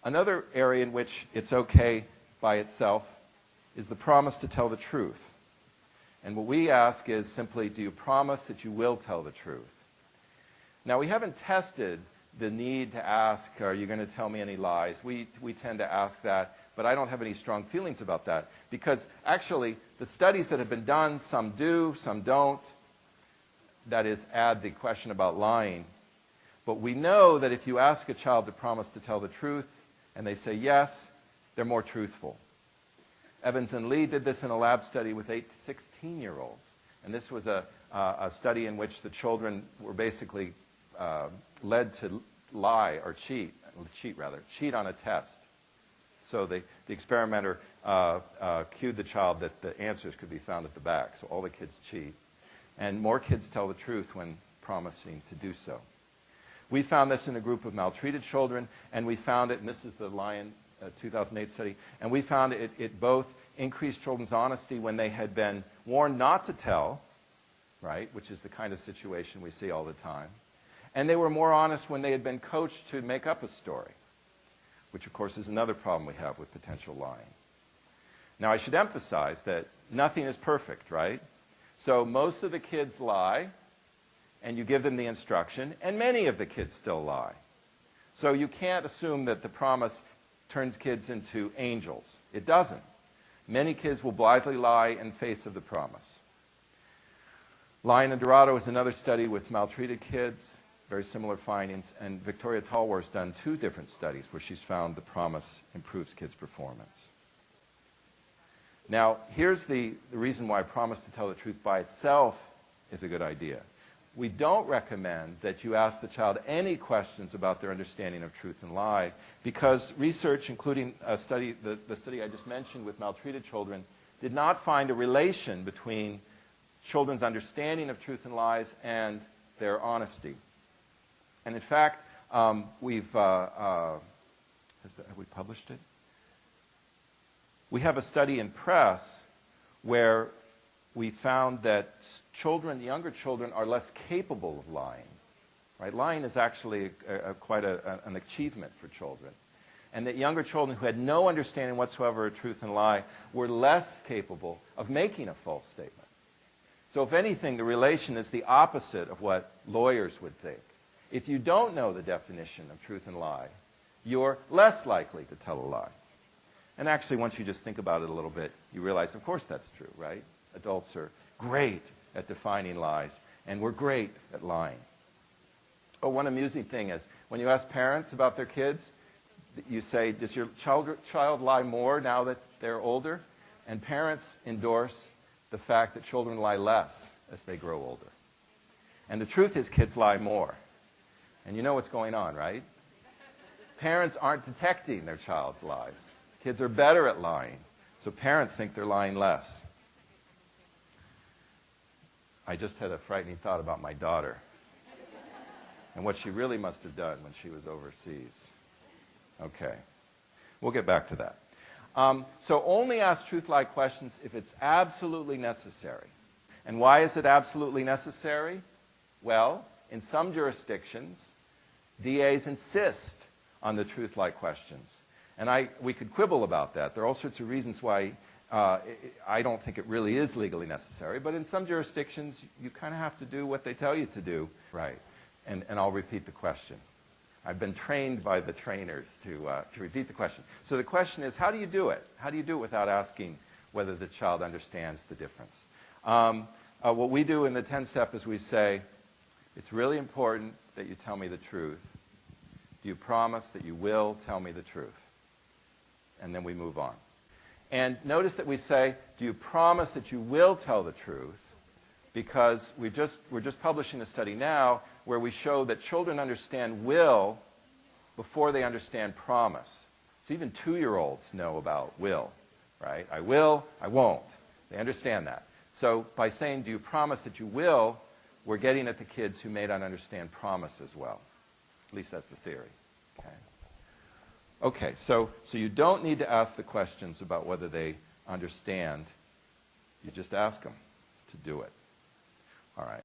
Another area in which it's okay by itself is the promise to tell the truth. And what we ask is simply, do you promise that you will tell the truth? Now, we haven't tested the need to ask, are you going to tell me any lies? We tend to ask that, but I don't have any strong feelings about that. Because actually, the studies that have been done, some do, some don't. That is, add the question about lying. But we know that if you ask a child to promise to tell the truth, and they say yes, they're more truthful. Evans and Lee did this in a lab study with 8 to 16-year-olds. And this was a study in which the children were basically led to lie or cheat on a test. So the experimenter cued the child that the answers could be found at the back. So all the kids cheat. And more kids tell the truth when promising to do so. We found this in a group of maltreated children, and we found it, and this is the Lyon 2008 study, and we found it both increased children's honesty when they had been warned not to tell, right, which is the kind of situation we see all the time, and they were more honest when they had been coached to make up a story, which of course is another problem we have with potential lying. Now, I should emphasize that nothing is perfect, right? So most of the kids lie, and you give them the instruction, and many of the kids still lie. So you can't assume that the promise turns kids into angels. It doesn't. Many kids will blithely lie in face of the promise. Lyon and Dorado is another study with maltreated kids, very similar findings, and Victoria Talwar has done 2 different studies where she's found the promise improves kids' performance. Now, here's the reason why a promise to tell the truth by itself is a good idea. We don't recommend that you ask the child any questions about their understanding of truth and lie, because research, including a study, the study I just mentioned with maltreated children, did not find a relation between children's understanding of truth and lies and their honesty. And in fact, have we published it? We have a study in Press where we found that younger children are less capable of lying. Right? Lying is actually quite an achievement for children. And that younger children who had no understanding whatsoever of truth and lie were less capable of making a false statement. So if anything, the relation is the opposite of what lawyers would think. If you don't know the definition of truth and lie, you're less likely to tell a lie. And actually, once you just think about it a little bit, you realize, of course, that's true, right? Adults are great at defining lies, and we're great at lying. Oh, one amusing thing is, when you ask parents about their kids, you say, does your child lie more now that they're older? And parents endorse the fact that children lie less as they grow older. And the truth is, kids lie more. And you know what's going on, right? Parents aren't detecting their child's lies. Kids are better at lying, so parents think they're lying less. I just had a frightening thought about my daughter and what she really must have done when she was overseas. Okay, we'll get back to that. So only ask truth-lie questions if it's absolutely necessary. And why is it absolutely necessary? Well, in some jurisdictions, DAs insist on the truth-lie questions. And we could quibble about that. There are all sorts of reasons why I don't think it really is legally necessary. But in some jurisdictions, you kind of have to do what they tell you to do. Right. And I'll repeat the question. I've been trained by the trainers to repeat the question. So the question is, how do you do it? How do you do it without asking whether the child understands the difference? What we do in the 10-step is we say, it's really important that you tell me the truth. Do you promise that you will tell me the truth? And then we move on. And notice that we say, do you promise that you will tell the truth? Because we're just publishing a study now where we show that children understand will before they understand promise. So even 2-year-olds know about will, right? I will, I won't. They understand that. So by saying, do you promise that you will, we're getting at the kids who may not understand promise as well. At least that's the theory. Okay. Okay, so you don't need to ask the questions about whether they understand. You just ask them to do it. All right.